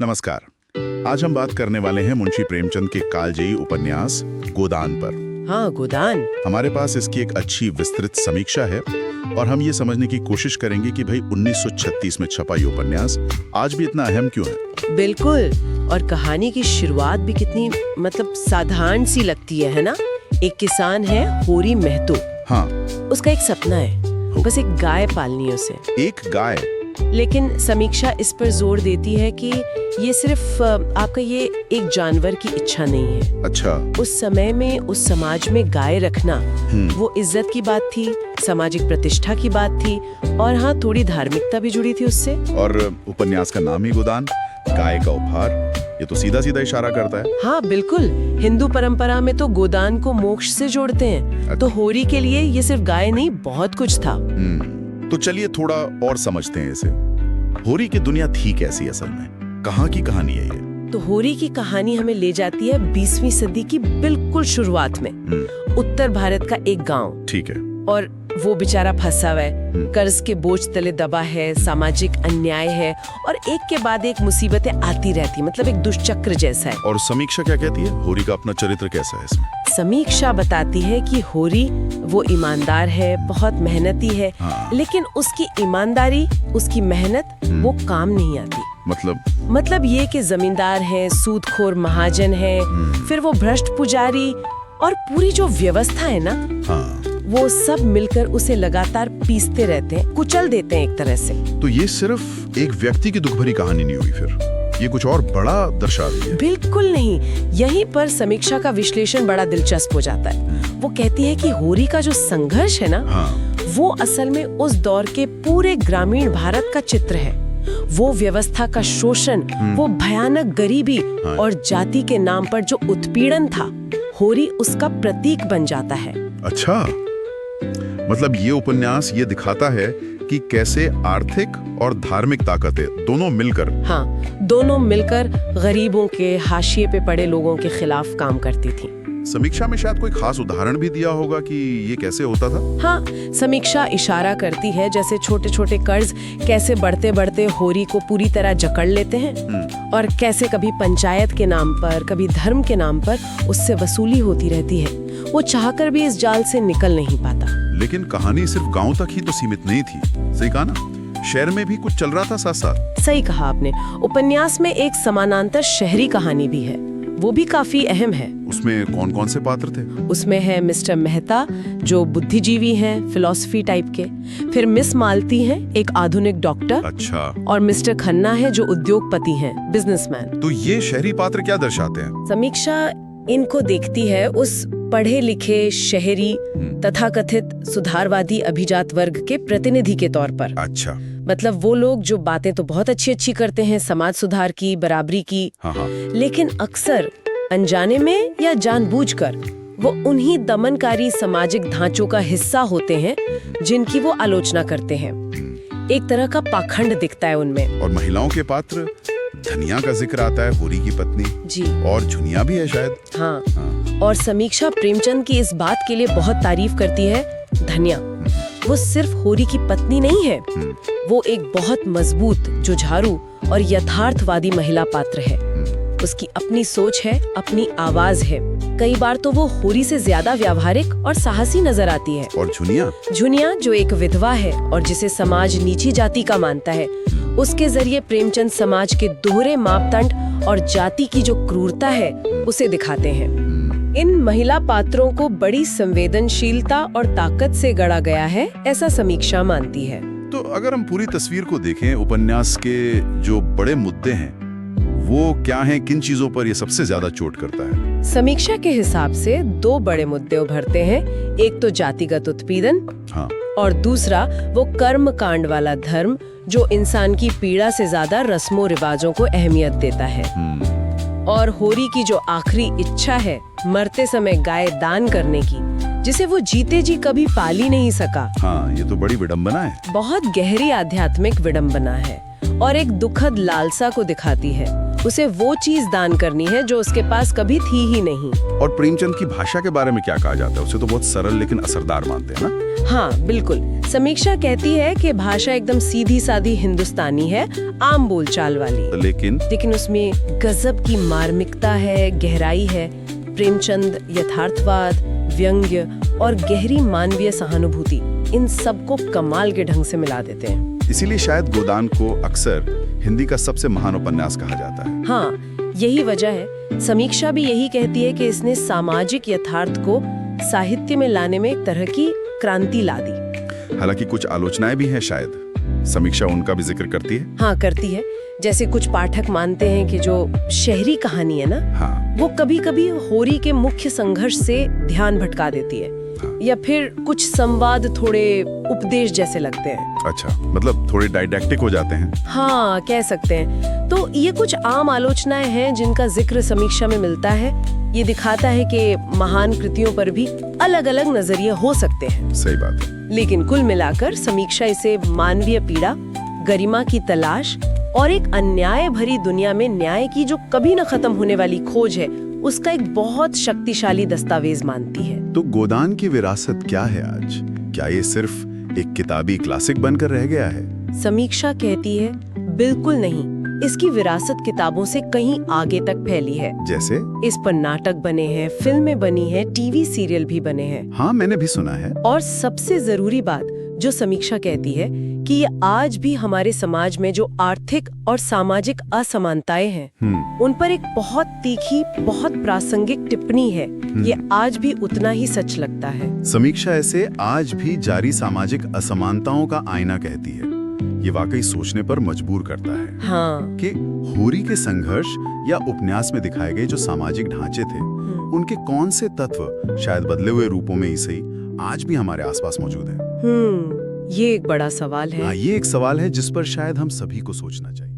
नमस्कार। आज हम बात करने वाले हैं मुंशी प्रेमचंद के कालजयी उपन्यास गोदान पर। हाँ, गोदान। हमारे पास इसकी एक अच्छी विस्तृत समीक्षा है और हम ये समझने की कोशिश करेंगे कि भाई 1936 में छपा ये उपन्यास आज भी इतना अहम क्यों है। बिल्कुल। और कहानी की शुरुआत भी कितनी साधारण सी लगती है ना। एक किसान है होरी महतो। हाँ। उसका एक सपना है, बस एक गाय पालनी है उसे। एक गाय? लेकिन समीक्षा इस पर जोर देती है कि ये सिर्फ आपका ये एक जानवर की इच्छा नहीं है। अच्छा। उस समय में उस समाज में गाय रखना वो इज्जत की बात थी, सामाजिक प्रतिष्ठा की बात थी और हाँ, थोड़ी धार्मिकता भी जुड़ी थी उससे। और उपन्यास का नाम ही गोदान, गाय का उपहार, ये तो सीधा सीधा इशारा करता है। हाँ बिल्कुल। हिंदू परंपरा में तो गोदान को मोक्ष से जोड़ते हैं। तो होरी के लिए ये सिर्फ गाय नहीं, बहुत कुछ था। तो चलिए थोड़ा और समझते हैं इसे। होरी की दुनिया थी कैसी असल में? कहाँ की कहानी है ये? तो होरी की कहानी हमें ले जाती है 20वीं सदी की बिल्कुल शुरुआत में। उत्तर भारत का एक गांव। ठीक है। और वो बेचारा फंसा हुआ है, कर्ज के बोझ तले दबा है, सामाजिक अन्याय है और एक के बाद एक मुसीबतें आती रहती, मतलब एक दुष्चक्र जैसा है। और समीक्षा क्या कहती है? होरी का अपना चरित्र कैसा है इसमें? समीक्षा बताती है कि होरी वो ईमानदार है, बहुत मेहनती है। हाँ। लेकिन उसकी ईमानदारी, उसकी मेहनत वो काम नहीं आती। मतलब ये कि जमींदार है, सूदखोर महाजन है, फिर वो भ्रष्ट पुजारी और पूरी जो व्यवस्था है ना, हाँ। वो सब मिलकर उसे लगातार पीसते रहते हैं, कुचल देते हैं एक तरह से। तो ये सिर्फ एक व्यक्ति की दुख भरी कहानी नहीं हुई, फिर ये कुछ और बड़ा दर्शा रही है। बिल्कुल नहीं। यहीं पर समीक्षा का विश्लेषण बड़ा दिलचस्प हो जाता है। वो कहती है कि होरी का जो संघर्ष है ना, हाँ। वो असल में उस दौर के पूरे ग्रामीण भारत का चित्र है। वो व्यवस्था का शोषण, वो भयानक गरीबी हाँ। और जाति के नाम पर जो उत्पीड़न था, होरी उसका प्रतीक बन जाता है। अच्छा, मतलब ये उपन्यास ये दिखाता है कि कैसे आर्थिक और धार्मिक ताकतें दोनों मिलकर गरीबों के, हाशिए पे पड़े लोगों के खिलाफ काम करती थी। समीक्षा में शायद कोई खास उदाहरण भी दिया होगा कि ये कैसे होता था। हाँ, समीक्षा इशारा करती है जैसे छोटे छोटे कर्ज कैसे बढ़ते बढ़ते होरी को पूरी तरह जकड़ लेते हैं और कैसे कभी पंचायत के नाम पर, कभी धर्म के नाम पर उससे वसूली होती रहती है। वो चाहकर भी इस जाल से निकल नहीं पाता। लेकिन कहानी सिर्फ गांव तक ही तो सीमित नहीं थी, सही कहा ना? शहर में भी कुछ चल रहा था साथ साथ। सही कहा आपने। उपन्यास में एक समानांतर शहरी कहानी भी है, वो भी काफी अहम है। उसमें कौन कौन से पात्र थे? उसमें है मिस्टर मेहता, जो बुद्धिजीवी हैं, फिलॉसफी टाइप के। फिर मिस मालती हैं, एक आधुनिक डॉक्टर। अच्छा। और मिस्टर खन्ना है, जो उद्योगपति हैं, बिजनेसमैन। तो ये शहरी पात्र क्या दर्शाते हैं? समीक्षा इनको देखती है उस पढ़े लिखे शहरी तथाकथित सुधारवादी अभिजात वर्ग के प्रतिनिधि के तौर पर। अच्छा। मतलब वो लोग जो बातें तो बहुत अच्छी करते हैं, समाज सुधार की, बराबरी की। हाँ। लेकिन अक्सर अनजाने में या जानबूझकर वो उन्हीं दमनकारी सामाजिक ढांचों का हिस्सा होते हैं जिनकी वो आलोचना करते हैं। एक तरह का पाखंड दिखता है उनमें। और महिलाओं के पात्र, धनिया का जिक्र आता है, होरी की पत्नी जी, और झुनिया भी है शायद। हाँ। और समीक्षा प्रेमचंद की इस बात के लिए बहुत तारीफ करती है। धनिया वो सिर्फ होरी की पत्नी नहीं है, वो एक बहुत मजबूत, जुझारू और यथार्थवादी महिला पात्र है। उसकी अपनी सोच है, अपनी आवाज है। कई बार तो वो होरी से ज्यादा व्यावहारिक और साहसी नजर आती है। और झुनिया जो एक विधवा है और जिसे समाज नीची जाति का मानता है, उसके जरिए प्रेमचंद समाज के दोहरे मापदंड और जाति की जो क्रूरता है उसे दिखाते हैं। इन महिला पात्रों को बड़ी संवेदनशीलता और ताकत से गढ़ा गया है, ऐसा समीक्षा मानती है। तो अगर हम पूरी तस्वीर को देखें, उपन्यास के जो बड़े मुद्दे हैं वो क्या हैं? किन चीजों पर ये सबसे ज्यादा चोट करता है? समीक्षा के हिसाब से दो बड़े मुद्दे उभरते हैं। एक तो जातिगत उत्पीड़न, हाँ। और दूसरा वो कर्म कांड वाला धर्म, जो इंसान की पीड़ा से ज्यादा रस्मों रिवाजों को अहमियत देता है। और होरी की जो आखिरी इच्छा है, मरते समय गाय दान करने की, जिसे वो जीते जी कभी पाल ही नहीं सका। हाँ, ये तो बड़ी विडंबना है। बहुत गहरी आध्यात्मिक विडंबना है और एक दुखद लालसा को दिखाती है। उसे वो चीज दान करनी है जो उसके पास कभी थी ही नहीं। और प्रेमचंद की भाषा के बारे में क्या कहा जाता है? उसे तो बहुत सरल लेकिन असरदार मानते हैं ना? हाँ बिल्कुल। समीक्षा कहती है कि भाषा एकदम सीधी सादी हिंदुस्तानी है, आम बोलचाल वाली, लेकिन उसमें गजब की मार्मिकता है, गहराई है। प्रेमचंद यथार्थवाद, व्यंग्य और गहरी मानवीय सहानुभूति, इन सबको कमाल के ढंग से मिला देते हैं। इसीलिए शायद गोदान को अक्सर हिंदी का सबसे महान उपन्यास कहा जाता है। हाँ, यही वजह है। समीक्षा भी यही कहती है कि इसने सामाजिक यथार्थ को साहित्य में लाने में एक तरह की क्रांति ला दी। हालांकि कुछ आलोचनाएं भी हैं, शायद समीक्षा उनका भी जिक्र करती है। हाँ, करती है। जैसे कुछ पाठक मानते हैं कि जो शहरी कहानी है ना, हाँ, वो कभी-कभी होरी के मुख्य संघर्ष से ध्यान भटका देती है, हाँ, या फिर कुछ संवाद थोड़े उपदेश जैसे लगते हैं। अच्छा, मतलब थोड़े डायडैक्टिक हो जाते हैं। हाँ, कह सकते हैं। तो ये कुछ आम आलोचनाएं हैं जिनका जिक्र समीक्षा में मिलता है। ये दिखाता है कि महान कृतियों पर भी अलग-अलग नजरिए हो सकते हैं। सही बात है। लेकिन कुल मिलाकर समीक्षा इसे मानवीय पीड़ा, गरिमा की तलाश और एक अन्याय भरी दुनिया में न्याय की जो कभी न खत्म होने वाली खोज है, उसका एक बहुत शक्तिशाली दस्तावेज मानती है। तो गोदान की विरासत क्या है आज? क्या ये सिर्फ एक किताबी क्लासिक बनकर रह गया है? समीक्षा कहती है, बिल्कुल नहीं। इसकी विरासत किताबों से कहीं आगे तक फैली है। जैसे? इस पर नाटक बने हैं, फिल्में बनी हैं, टीवी सीरियल भी बने हैं। हाँ, मैंने भी सुना है। और सबसे जरूरी बात जो समीक्षा कहती है कि ये आज भी हमारे समाज में जो आर्थिक और सामाजिक असमानताएं हैं, उन पर एक बहुत तीखी, बहुत प्रासंगिक टिप्पणी है। ये आज भी उतना ही सच लगता है। समीक्षा ऐसे आज भी जारी सामाजिक असमानताओं का आईना कहती है। ये वाकई सोचने पर मजबूर करता है। हाँ, कि होरी के संघर्ष या उपन्यास में दिखाए गए जो सामाजिक ढांचे थे, उनके कौन से तत्व शायद बदले हुए रूपों में ही सही आज भी हमारे आसपास मौजूद हैं। ये एक बड़ा सवाल है। हाँ, ये एक सवाल है जिस पर शायद हम सभी को सोचना चाहिए।